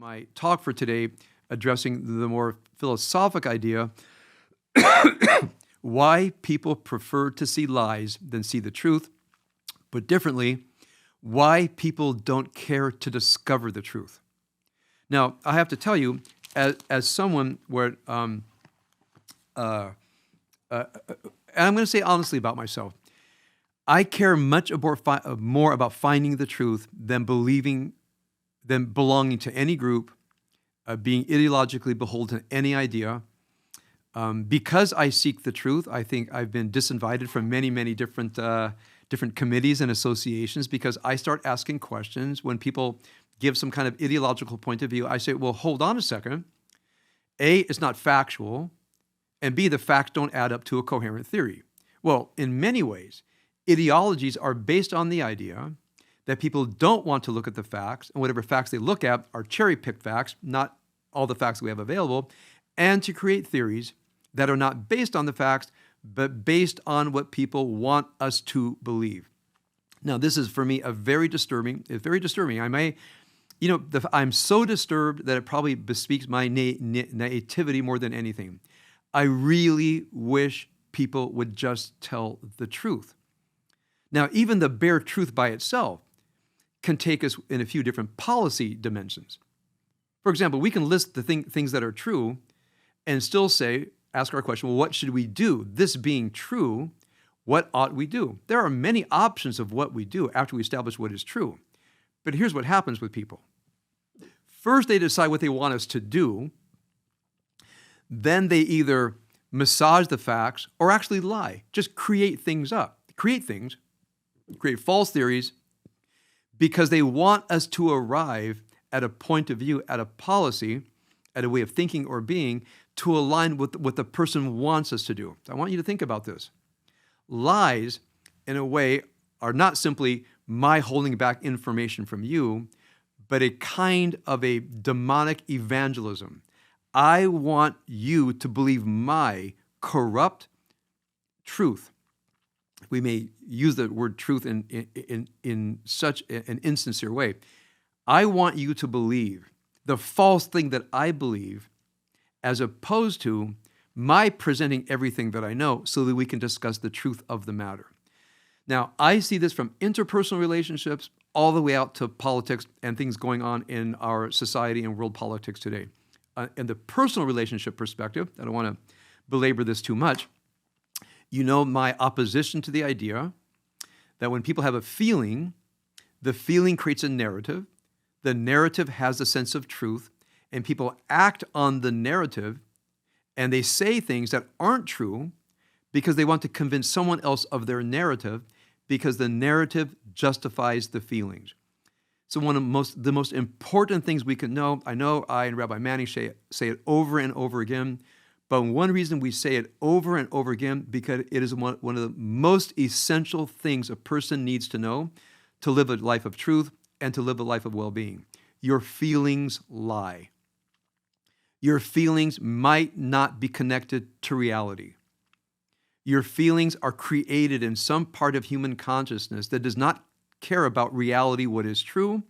my talk for today, addressing the more philosophic idea why people prefer to see lies than see the truth. Put differently, why people don't care to discover the truth. Now, I have to tell you, as someone where, and I'm going to say honestly about myself, I care much more about finding the truth than belonging to any group, being ideologically beholden to any idea. Because I seek the truth, I think I've been disinvited from many different committees and associations because I start asking questions when people give some kind of ideological point of view. I say, well, hold on a second. A, it's not factual, and B, the facts don't add up to a coherent theory. Well, in many ways, ideologies are based on the idea that people don't want to look at the facts, and whatever facts they look at are cherry-picked facts, not all the facts we have available, and to create theories that are not based on the facts, but based on what people want us to believe. Now, this is for me very disturbing. I'm so disturbed that it probably bespeaks my naivety more than anything. I really wish people would just tell the truth. Now, even the bare truth by itself can take us in a few different policy dimensions. For example, we can list the things that are true and still ask our question, well, what should we do? This being true, what ought we do? There are many options of what we do after we establish what is true. But here's what happens with people. First, they decide what they want us to do. Then they either massage the facts or actually lie, just create things up, create false theories because they want us to arrive at a point of view, at a policy, at a way of thinking or being to align with what the person wants us to do. I want you to think about this. Lies, in a way, are not simply my holding back information from you, but a kind of a demonic evangelism. I want you to believe my corrupt truth. We may use the word truth in such an insincere way. I want you to believe the false thing that I believe, as opposed to my presenting everything that I know so that we can discuss the truth of the matter. Now, I see this from interpersonal relationships all the way out to politics and things going on in our society and world politics today. In the personal relationship perspective, I don't want to belabor this too much, you know my opposition to the idea that when people have a feeling, the feeling creates a narrative. The narrative has a sense of truth, and people act on the narrative, and they say things that aren't true because they want to convince someone else of their narrative because the narrative justifies the feelings. So one of the most important things we can know, I know I and Rabbi Manning say it over and over again, but one reason we say it over and over again, because it is one of the most essential things a person needs to know to live a life of truth and to live a life of well-being. Your feelings lie. Your feelings might not be connected to reality. Your feelings are created in some part of human consciousness that does not care about reality, what is true,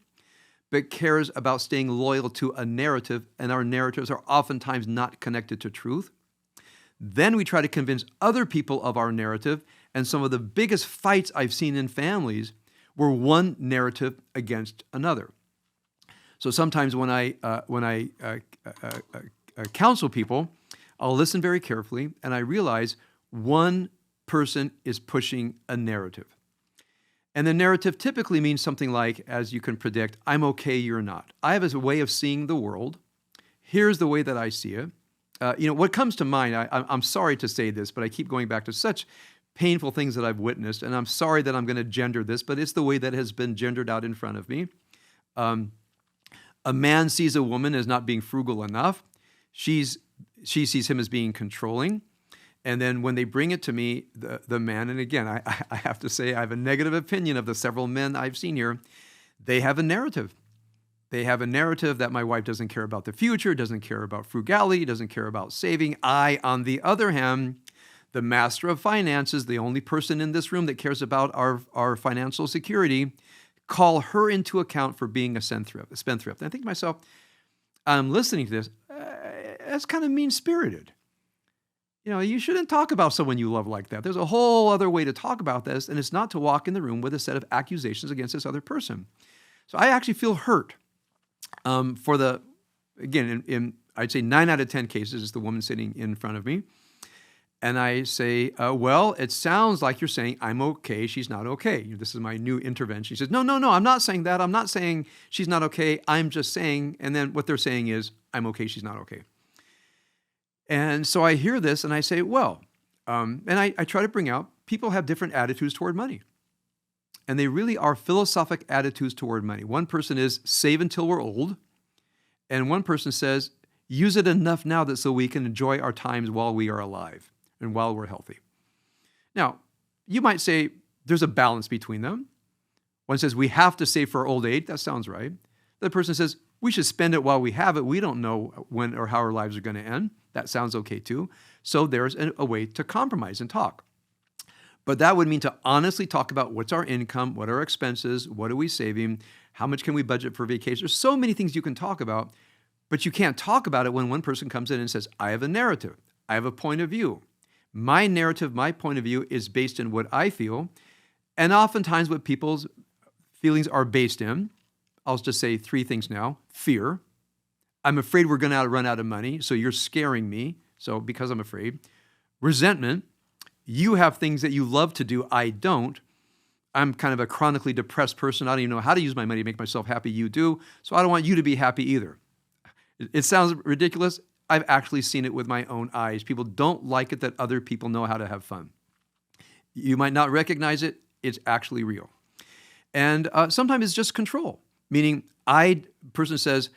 but cares about staying loyal to a narrative, and our narratives are oftentimes not connected to truth. Then we try to convince other people of our narrative, and some of the biggest fights I've seen in families were one narrative against another. So sometimes when I counsel people, I'll listen very carefully, and I realize one person is pushing a narrative. And the narrative typically means something like, as you can predict, I'm okay, you're not. I have a way of seeing the world. Here's the way that I see it. What comes to mind, I'm sorry to say this, but I keep going back to such painful things that I've witnessed, and I'm sorry that I'm going to gender this, but it's the way that has been gendered out in front of me. A man sees a woman as not being frugal enough. She sees him as being controlling. And then when they bring it to me, the man, and again, I have to say I have a negative opinion of the several men I've seen here, they have a narrative. They have a narrative that my wife doesn't care about the future, doesn't care about frugality, doesn't care about saving. I, on the other hand, the master of finances, the only person in this room that cares about our financial security, call her into account for being a spendthrift. And I think to myself, I'm listening to this. That's kind of mean-spirited. You shouldn't talk about someone you love like that. There's a whole other way to talk about this, and it's not to walk in the room with a set of accusations against this other person. So I actually feel hurt again, I'd say 9 out of 10 cases, it's the woman sitting in front of me. And I say, well, it sounds like you're saying I'm okay, she's not okay. This is my new intervention. She says, no, I'm not saying that. I'm not saying she's not okay. I'm just saying, and then what they're saying is, I'm okay, she's not okay. And so I hear this and I say, well, and I try to bring out, people have different attitudes toward money. And they really are philosophic attitudes toward money. One person is save until we're old. And one person says, use it enough now that so we can enjoy our times while we are alive and while we're healthy. Now, you might say there's a balance between them. One says we have to save for old age. That sounds right. The other person says we should spend it while we have it. We don't know when or how our lives are going to end. That sounds okay too. So there's a way to compromise and talk. But that would mean to honestly talk about what's our income, what are our expenses, what are we saving, how much can we budget for vacation. There's so many things you can talk about, but you can't talk about it when one person comes in and says, I have a narrative, I have a point of view. My narrative, my point of view is based in what I feel, and oftentimes what people's feelings are based in. I'll just say 3 things now. Fear. I'm afraid we're going to run out of money, so you're scaring me, so because I'm afraid. Resentment. You have things that you love to do, I don't. I'm kind of a chronically depressed person. I don't even know how to use my money to make myself happy. You do, so I don't want you to be happy either. It sounds ridiculous. I've actually seen it with my own eyes. People don't like it that other people know how to have fun. You might not recognize it. It's actually real. And sometimes it's just control, meaning person says,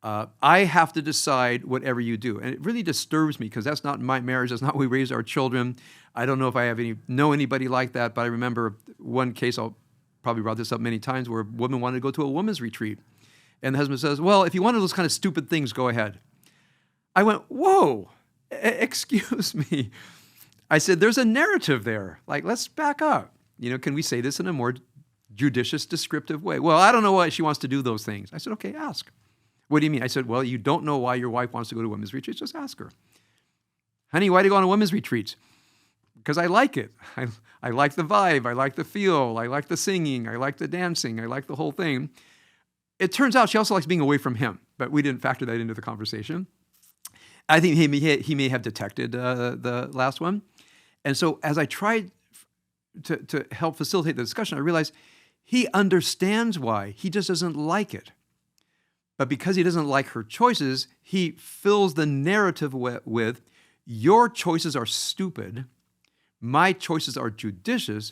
I have to decide whatever you do. And it really disturbs me because that's not my marriage. That's not how we raise our children. I don't know if I know anybody like that, but I remember one case, I'll probably brought this up many times, where a woman wanted to go to a women's retreat. And the husband says, well, if you want those kind of stupid things, go ahead. I went, whoa, excuse me. I said, there's a narrative there. Like, let's back up. Can we say this in a more judicious, descriptive way? Well, I don't know why she wants to do those things. I said, okay, ask. What do you mean? I said, well, you don't know why your wife wants to go to women's retreats. Just ask her. Honey, why do you go on a women's retreat? Because I like it. I like the vibe. I like the feel. I like the singing. I like the dancing. I like the whole thing. It turns out she also likes being away from him, but we didn't factor that into the conversation. I think he may have detected the last one. And so as I tried to help facilitate the discussion, I realized he understands why. He just doesn't like it. But because he doesn't like her choices, he fills the narrative with, your choices are stupid, my choices are judicious,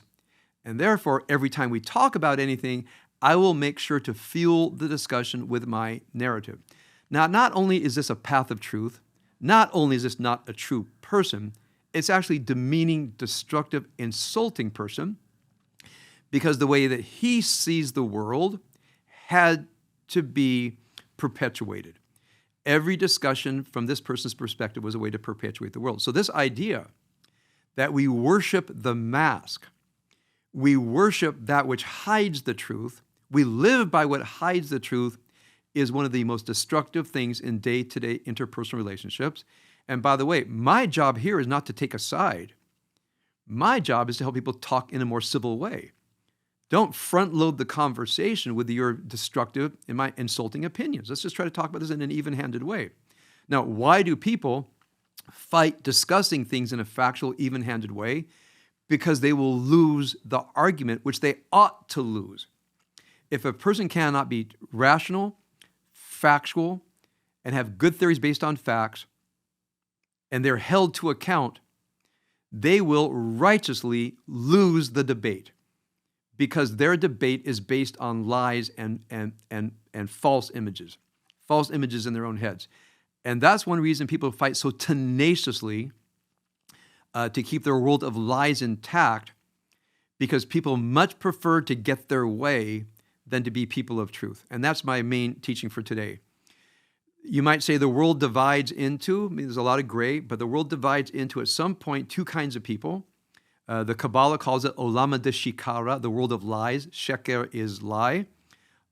and therefore every time we talk about anything, I will make sure to fuel the discussion with my narrative. Now, not only is this a path of truth, not only is this not a true person, it's actually demeaning, destructive, insulting person, because the way that he sees the world had to be perpetuated. Every discussion from this person's perspective was a way to perpetuate the world. So this idea that we worship the mask, we worship that which hides the truth, we live by what hides the truth, is one of the most destructive things in day-to-day interpersonal relationships. And by the way, my job here is not to take a side. My job is to help people talk in a more civil way. Don't front load the conversation with your destructive and my insulting opinions. Let's just try to talk about this in an even-handed way. Now, why do people fight discussing things in a factual, even-handed way? Because they will lose the argument, which they ought to lose. If a person cannot be rational, factual, and have good theories based on facts, and they're held to account, they will righteously lose the debate, because their debate is based on lies and false images in their own heads. And that's one reason people fight so tenaciously to keep their world of lies intact, because people much prefer to get their way than to be people of truth. And that's my main teaching for today. You might say the world divides into, there's a lot of gray, but the world divides into, at some point, 2 kinds of people. The Kabbalah calls it Olama de Shikara, the world of lies. Sheker is lie.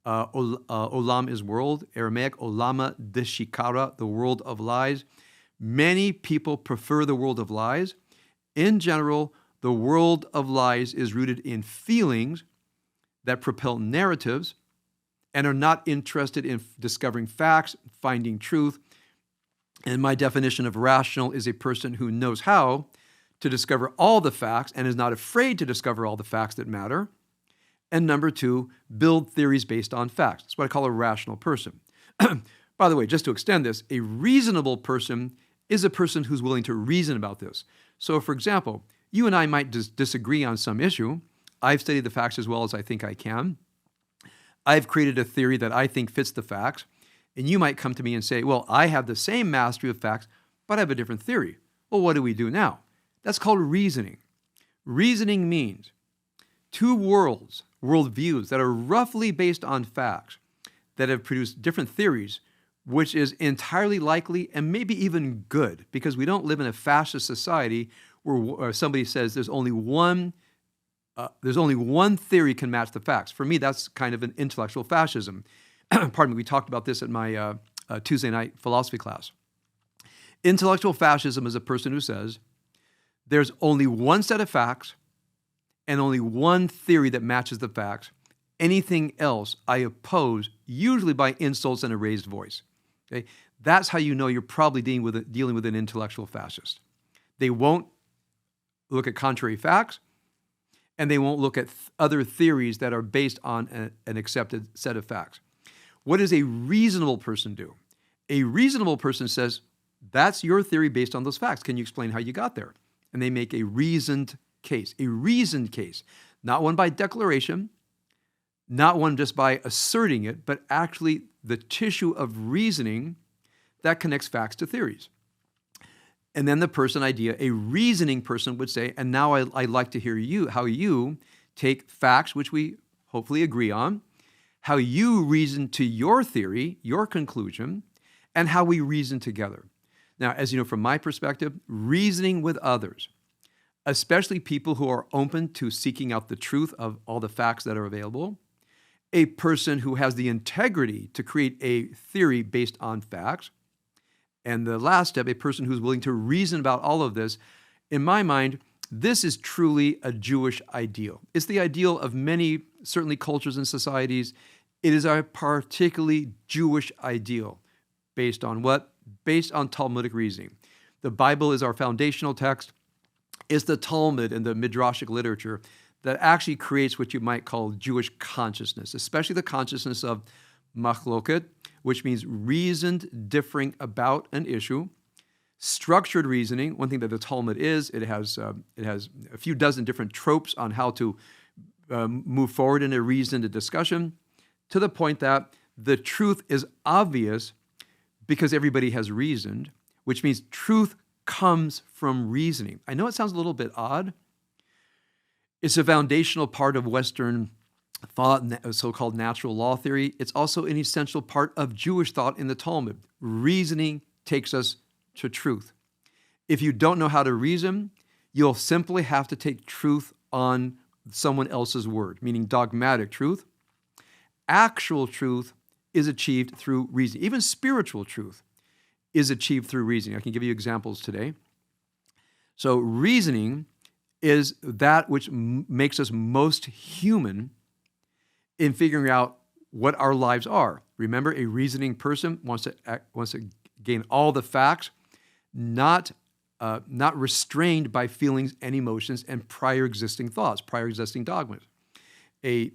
Olam is world, Aramaic, olama deshikara, the world of lies. Many people prefer the world of lies. In general, the world of lies is rooted in feelings that propel narratives and are not interested in discovering facts, finding truth. And my definition of rational is a person who knows how to discover all the facts and is not afraid to discover all the facts that matter. And number two, build theories based on facts. That's what I call a rational person. By the way, just to extend this, a reasonable person is a person who's willing to reason about this. So, for example, you and I might disagree on some issue. I've studied the facts as well as I think I can. I've created a theory that I think fits the facts. And you might come to me and say, well, I have the same mastery of facts, but I have a different theory. Well, what do we do now? That's called reasoning. Reasoning means two worldviews that are roughly based on facts that have produced different theories, which is entirely likely and maybe even good, because we don't live in a fascist society where somebody says there's only one theory can match the facts. For me, that's kind of an intellectual fascism. Pardon me, we talked about this at my Tuesday night philosophy class. Intellectual fascism is a person who says there's only one set of facts and only one theory that matches the facts. Anything else I oppose, usually by insults and a raised voice. Okay? That's how you know you're probably dealing with an intellectual fascist. They won't look at contrary facts, and they won't look at other theories that are based on an accepted set of facts. What does a reasonable person do? A reasonable person says, that's your theory based on those facts. Can you explain how you got there? And they make a reasoned case, not one by declaration, not one just by asserting it, but actually the tissue of reasoning that connects facts to theories. And then a reasoning person would say, and now I'd like to hear how you take facts, which we hopefully agree on, how you reason to your theory, your conclusion, and how we reason together. Now, as you know, from my perspective, reasoning with others, especially people who are open to seeking out the truth of all the facts that are available, a person who has the integrity to create a theory based on facts, and the last step, a person who's willing to reason about all of this. In my mind, this is truly a Jewish ideal. It's the ideal of many, certainly cultures and societies. It is a particularly Jewish ideal. Based on what? Based on Talmudic reasoning. The Bible is our foundational text. It's the Talmud and the Midrashic literature that actually creates what you might call Jewish consciousness, especially the consciousness of machloket, which means reasoned differing about an issue. Structured reasoning, one thing that the Talmud is, it has a few dozen different tropes on how to move forward in a reasoned discussion, to the point that the truth is obvious because everybody has reasoned, which means truth comes from reasoning. I know it sounds a little bit odd. It's a foundational part of Western thought, so-called natural law theory. It's also an essential part of Jewish thought in the Talmud. Reasoning takes us to truth. If you don't know how to reason, you'll simply have to take truth on someone else's word, meaning dogmatic truth. Actual truth is achieved through reasoning. Even spiritual truth is achieved through reasoning. I can give you examples today. So reasoning is that which makes us most human in figuring out what our lives are. Remember, a reasoning person wants to gain all the facts, not restrained by feelings and emotions and prior existing thoughts, prior existing dogmas. The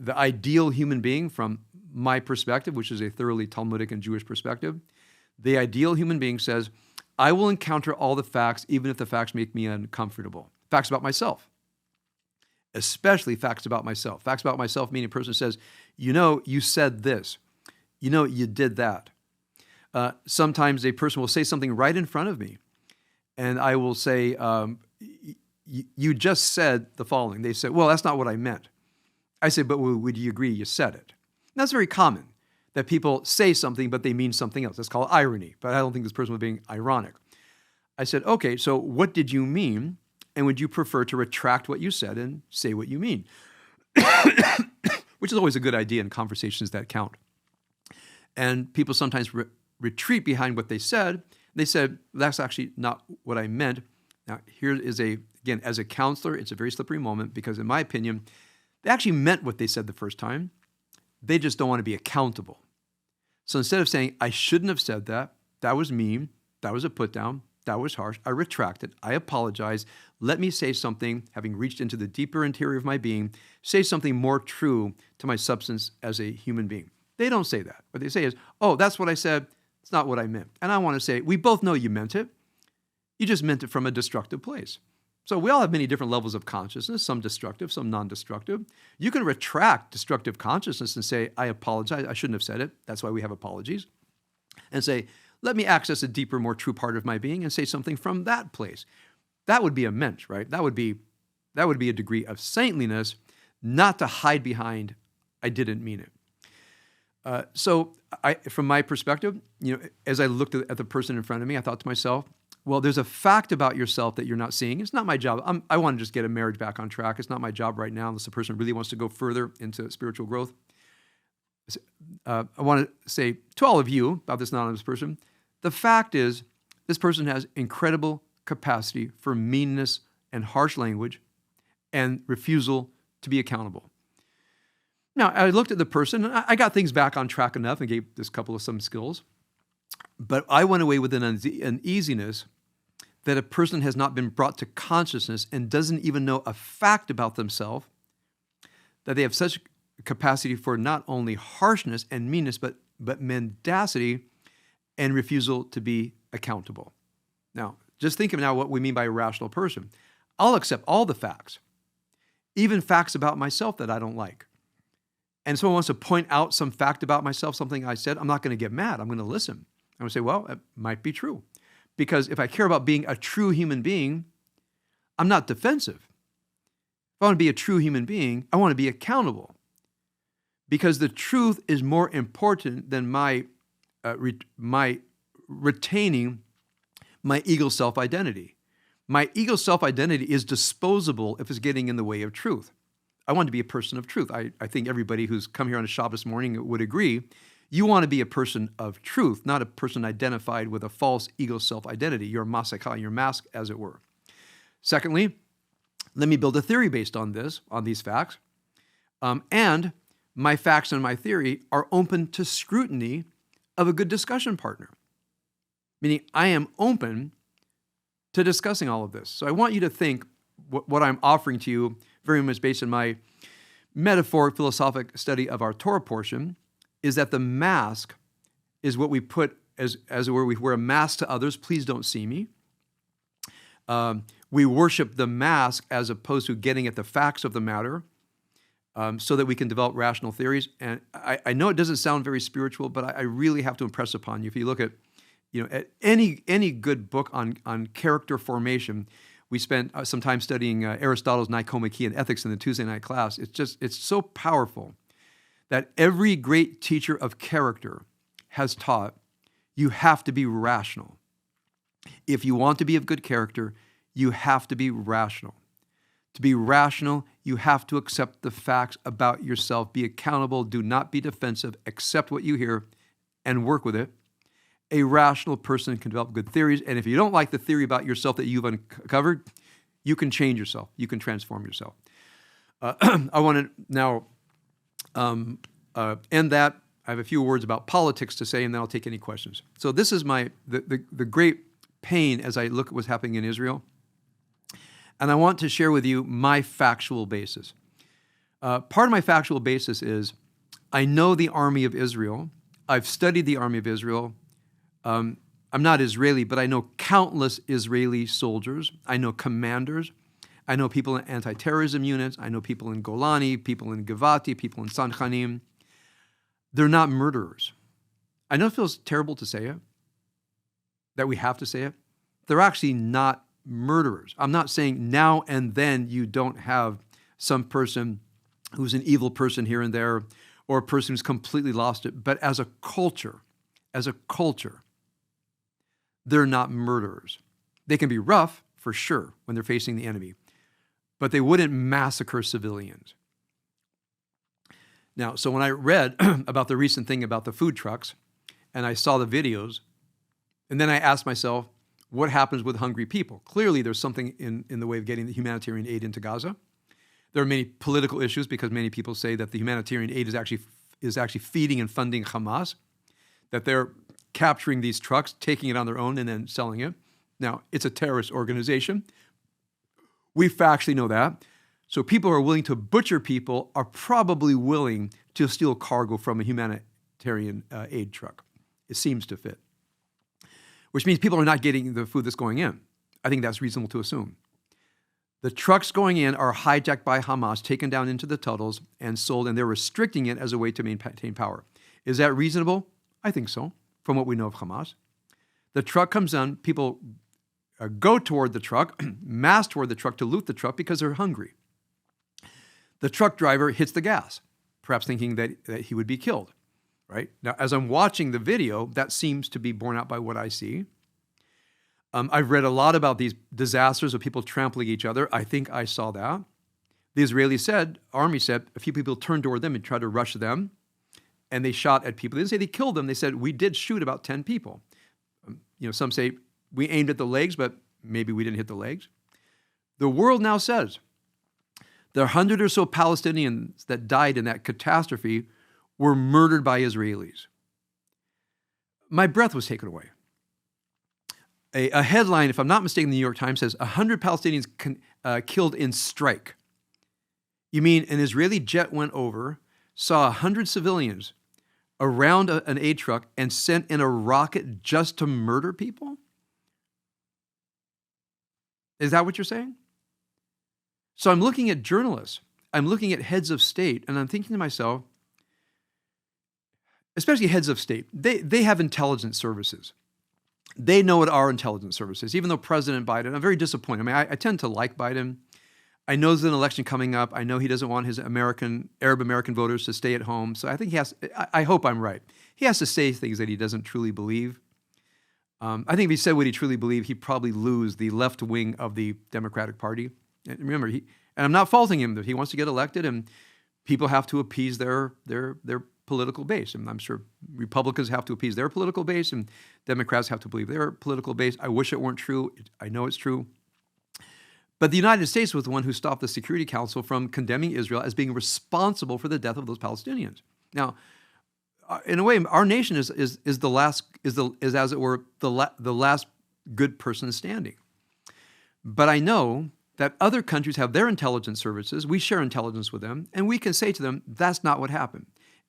ideal human being, from my perspective, which is a thoroughly Talmudic and Jewish perspective, the ideal human being says, I will encounter all the facts, even if the facts make me uncomfortable. Facts about myself. Especially facts about myself. Facts about myself meaning a person says, you said this. You did that. Sometimes a person will say something right in front of me, and I will say, you just said the following. They say, well, that's not what I meant. I say, but would you agree you said it? And that's very common, that people say something, but they mean something else. That's called irony, but I don't think this person was being ironic. I said, okay, so what did you mean? And would you prefer to retract what you said and say what you mean? which is always a good idea in conversations that count. And people sometimes retreat behind what they said. They said, that's actually not what I meant. Now, here is again, as a counselor, it's a very slippery moment because in my opinion, they actually meant what they said the first time. They just don't want to be accountable. So instead of saying, I shouldn't have said that, that was mean, that was a put down, that was harsh, I retract it, I apologize, let me say something, having reached into the deeper interior of my being, say something more true to my substance as a human being. They don't say that. What they say is, oh, that's what I said, it's not what I meant. And I want to say, we both know you meant it. You just meant it from a destructive place. So we all have many different levels of consciousness, some destructive, some non-destructive. You can retract destructive consciousness and say, I apologize, I shouldn't have said it. That's why we have apologies. And say, let me access a deeper, more true part of my being and say something from that place. That would be a mensch, right? That would be a degree of saintliness, not to hide behind, I didn't mean it. So from my perspective, as I looked at the person in front of me, I thought to myself, well, there's a fact about yourself that you're not seeing. It's not my job. I want to just get a marriage back on track. It's not my job right now unless the person really wants to go further into spiritual growth. I want to say to all of you about this anonymous person, the fact is this person has incredible capacity for meanness and harsh language and refusal to be accountable. Now, I looked at the person, and I got things back on track enough and gave this couple of some skills, but I went away with an uneasiness that a person has not been brought to consciousness and doesn't even know a fact about themselves, that they have such capacity for not only harshness and meanness, but mendacity and refusal to be accountable. Now, just think of now what we mean by a rational person. I'll accept all the facts, even facts about myself that I don't like. And someone wants to point out some fact about myself, something I said, I'm not going to get mad. I'm going to listen. I'm going to say, well, it might be true. Because if I care about being a true human being, I'm not defensive. If I want to be a true human being, I want to be accountable. Because the truth is more important than my retaining my ego self-identity. My ego self-identity is disposable if it's getting in the way of truth. I want to be a person of truth. I think everybody who's come here on a Shabbos morning would agree. You want to be a person of truth, not a person identified with a false ego self-identity. Your masaka, your mask, as it were. Secondly, let me build a theory based on these facts. And my facts and my theory are open to scrutiny of a good discussion partner. Meaning I am open to discussing all of this. So I want you to think what I'm offering to you very much based on my metaphoric philosophic study of our Torah portion, is that the mask is what we put as it were, we wear a mask to others, please don't see me. We worship the mask as opposed to getting at the facts of the matter so that we can develop rational theories. And I know it doesn't sound very spiritual, but I really have to impress upon you. If you look at, at any good book on character formation, we spent some time studying Aristotle's Nicomachean Ethics in the Tuesday night class. It's so powerful that every great teacher of character has taught you have to be rational. If you want to be of good character, you have to be rational. To be rational, you have to accept the facts about yourself. Be accountable. Do not be defensive. Accept what you hear and work with it. A rational person can develop good theories, and if you don't like the theory about yourself that you've uncovered, you can change yourself. You can transform yourself. I want to now end that. I have a few words about politics to say, and then I'll take any questions. So this is the great pain as I look at what's happening in Israel, and I want to share with you my factual basis. Part of my factual basis is I know the army of Israel. I've studied the army of Israel. I'm not Israeli, but I know countless Israeli soldiers. I know commanders. I know people in anti-terrorism units. I know people in Golani, people in Givati, people in Sanchanim. They're not murderers. I know it feels terrible to say it, that we have to say it. They're actually not murderers. I'm not saying now and then you don't have some person who's an evil person here and there, or a person who's completely lost it. But as a culture, they're not murderers. They can be rough, for sure, when they're facing the enemy, but they wouldn't massacre civilians. Now, so when I read about the recent thing about the food trucks, and I saw the videos, and then I asked myself, what happens with hungry people? Clearly, there's something in the way of getting the humanitarian aid into Gaza. There are many political issues because many people say that the humanitarian aid is actually feeding and funding Hamas, that they're capturing these trucks, taking it on their own, and then selling it. Now, it's a terrorist organization. We factually know that. So people who are willing to butcher people are probably willing to steal cargo from a humanitarian aid truck. It seems to fit. Which means people are not getting the food that's going in. I think that's reasonable to assume. The trucks going in are hijacked by Hamas, taken down into the tunnels, and sold, and they're restricting it as a way to maintain power. Is that reasonable? I think so, from what we know of Hamas. The truck comes in, people go toward the truck, mass toward the truck to loot the truck because they're hungry. The truck driver hits the gas, perhaps thinking that he would be killed, right? Now, as I'm watching the video, that seems to be borne out by what I see. I've read a lot about these disasters of people trampling each other. I think I saw that. The Israeli army said, a few people turned toward them and tried to rush them, and they shot at people. They didn't say they killed them. They said, we did shoot about 10 people. Some say we aimed at the legs, but maybe we didn't hit the legs. The world now says the 100 or so Palestinians that died in that catastrophe were murdered by Israelis. My breath was taken away. A headline, if I'm not mistaken, the New York Times says 100 Palestinians killed in strike. You mean an Israeli jet went over, saw 100 civilians around an aid truck and sent in a rocket just to murder people? Is that what you're saying? So I'm looking at journalists, I'm looking at heads of state, and I'm thinking to myself, especially heads of state, they have intelligence services. They know what our intelligence services, even though President Biden, I'm very disappointed. I mean, I tend to like Biden. I know there's an election coming up. I know he doesn't want his Arab American voters to stay at home. So I think I hope I'm right. He has to say things that he doesn't truly believe. I think if he said what he truly believed, he'd probably lose the left wing of the Democratic Party. And remember, and I'm not faulting him that he wants to get elected, and people have to appease their political base. And I'm sure Republicans have to appease their political base, and Democrats have to believe their political base. I wish it weren't true. I know it's true. But the United States was the one who stopped the Security Council from condemning Israel as being responsible for the death of those Palestinians. Now, in a way, our nation is the last, as it were, the last good person standing. But I know that other countries have their intelligence services. We share intelligence with them, and we can say to them, that's not what happened.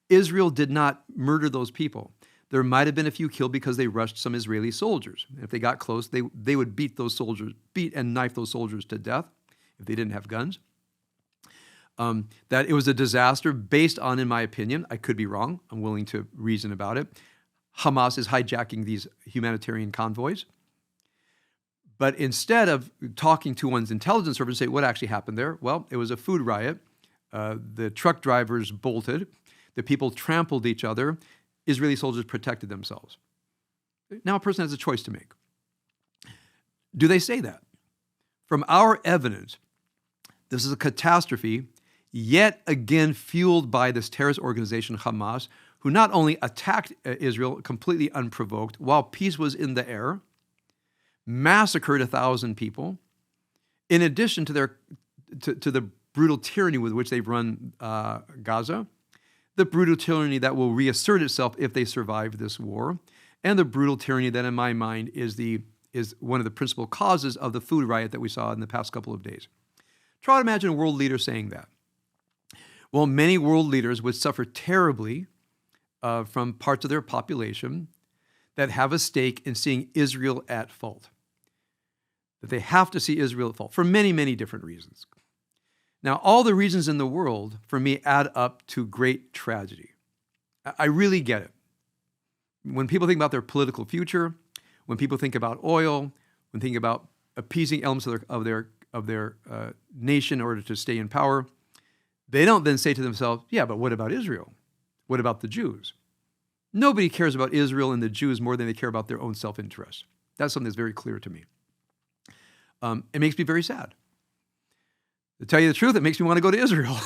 Israel did not murder those people. There might have been a few killed because they rushed some Israeli soldiers. If they got close, they would beat and knife those soldiers to death if they didn't have guns. That it was a disaster based on, in my opinion, I could be wrong, I'm willing to reason about it, Hamas is hijacking these humanitarian convoys. But instead of talking to one's intelligence service and say what actually happened there, well, it was a food riot. The truck drivers bolted. The people trampled each other. Israeli soldiers protected themselves. Now a person has a choice to make. Do they say that? From our evidence, this is a catastrophe, yet again fueled by this terrorist organization, Hamas, who not only attacked Israel completely unprovoked while peace was in the air, massacred 1,000 people, in addition to the brutal tyranny with which they've run Gaza, the brutal tyranny that will reassert itself if they survive this war, and the brutal tyranny that, in my mind, is one of the principal causes of the food riot that we saw in the past couple of days. Try to imagine a world leader saying that. Well, many world leaders would suffer terribly from parts of their population that have a stake in seeing Israel at fault. That they have to see Israel at fault for many, many different reasons. Now, all the reasons in the world, for me, add up to great tragedy. I really get it. When people think about their political future, when people think about oil, when thinking about appeasing elements of their nation in order to stay in power, they don't then say to themselves, yeah, but what about Israel? What about the Jews? Nobody cares about Israel and the Jews more than they care about their own self-interest. That's something that's very clear to me. It makes me very sad. To tell you the truth, it makes me want to go to Israel.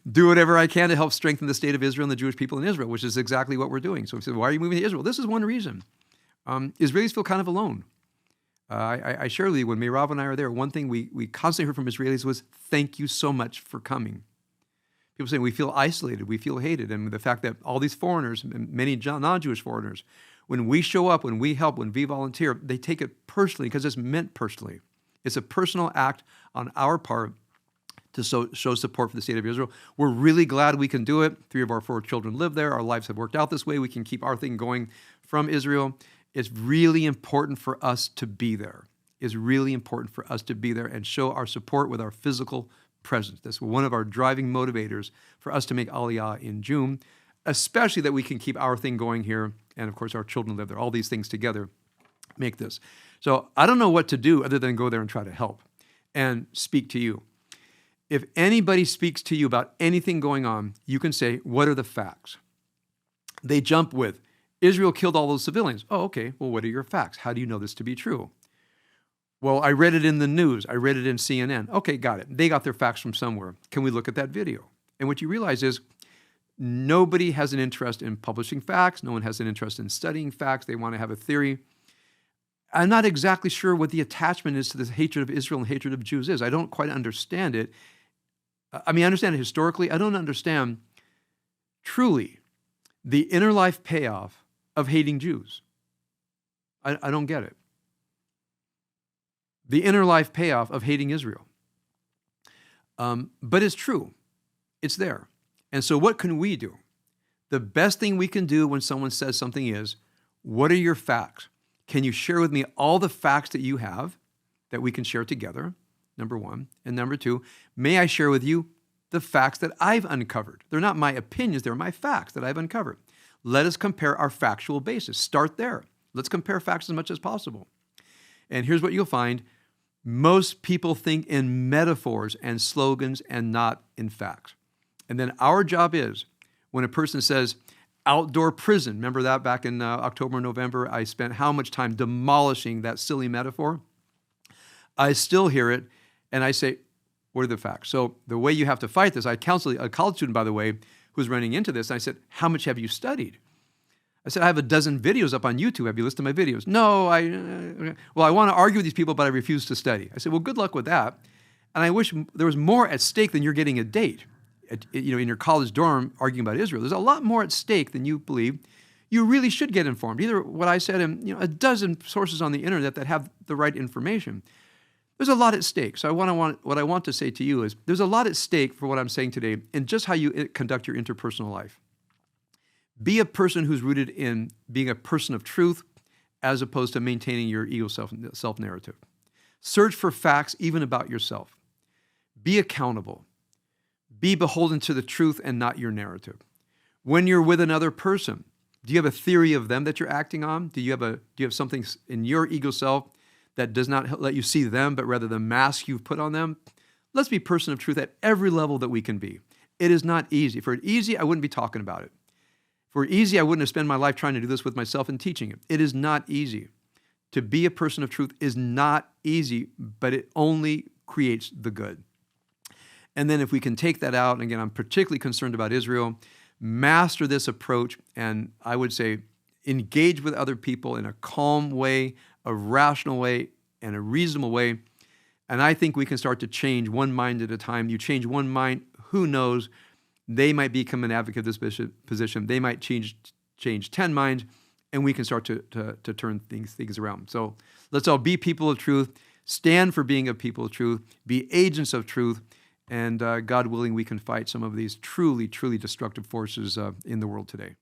do whatever I can to help strengthen the state of Israel and the Jewish people in Israel, which is exactly what we're doing. So we said, why are you moving to Israel? This is one reason. Israelis feel kind of alone. I share with you, when Meirav and I are there, one thing we constantly heard from Israelis was, thank you so much for coming. People saying we feel isolated, we feel hated, and the fact that all these foreigners, many non-Jewish foreigners, when we show up, when we help, when we volunteer, they take it personally because it's meant personally. It's a personal act on our part to show support for the state of Israel. We're really glad we can do it. 3 of our 4 children live there. Our lives have worked out this way. We can keep our thing going from Israel. It's really important for us to be there. It's really important for us to be there and show our support with our physical presence. That's one of our driving motivators for us to make Aliyah in June, especially that we can keep our thing going here. And of course, our children live there. All these things together make this. So I don't know what to do other than go there and try to help and speak to you. If anybody speaks to you about anything going on, you can say, what are the facts? They jump with, Israel killed all those civilians. Oh, okay. Well, what are your facts? How do you know this to be true? Well, I read it in the news. I read it in CNN. Okay, got it. They got their facts from somewhere. Can we look at that video? And what you realize is nobody has an interest in publishing facts. No one has an interest in studying facts. They want to have a theory. I'm not exactly sure what the attachment is to this hatred of Israel and hatred of Jews is. I don't quite understand it. I mean, I understand it historically. I don't understand truly the inner life payoff of hating Jews. I don't get it. The inner life payoff of hating Israel. But it's true. It's there. And so what can we do? The best thing we can do when someone says something is, what are your facts? Can you share with me all the facts that you have that we can share together? Number one. And number two, may I share with you the facts that I've uncovered? They're not my opinions, they're my facts that I've uncovered. Let us compare our factual basis. Start there. Let's compare facts as much as possible. And here's what you'll find. Most people think in metaphors and slogans and not in facts. And then our job is, when a person says, outdoor prison, remember that back in October, November, I spent how much time demolishing that silly metaphor? I still hear it, and I say, what are the facts? So the way you have to fight this, I counseled a college student, by the way, who was running into this, and I said, how much have you studied? I said, I have a dozen videos up on YouTube. Have you listened to my videos? No, I want to argue with these people, but I refuse to study. I said, well, good luck with that. And I wish there was more at stake than you're getting a date, in your college dorm arguing about Israel. There's a lot more at stake than you believe. You really should get informed. Either what I said and a dozen sources on the internet that have the right information. There's a lot at stake. So what I want to say to you is there's a lot at stake for what I'm saying today in just how you conduct your interpersonal life. Be a person who's rooted in being a person of truth as opposed to maintaining your ego self-narrative. Search for facts even about yourself. Be accountable. Be beholden to the truth and not your narrative. When you're with another person, do you have a theory of them that you're acting on? Do you have something in your ego self that does not let you see them, but rather the mask you've put on them? Let's be a person of truth at every level that we can be. It is not easy. If it were easy, I wouldn't be talking about it. If it were easy, I wouldn't have spent my life trying to do this with myself and teaching it. It is not easy. To be a person of truth is not easy, but it only creates the good. And then if we can take that out, and again, I'm particularly concerned about Israel, master this approach, and I would say engage with other people in a calm way, a rational way, and a reasonable way. And I think we can start to change one mind at a time. You change one mind, who knows? They might become an advocate of this position. They might change 10 minds, and we can start to turn things around. So let's all be people of truth, stand for being a people of truth, be agents of truth, and God willing, we can fight some of these truly, truly destructive forces in the world today.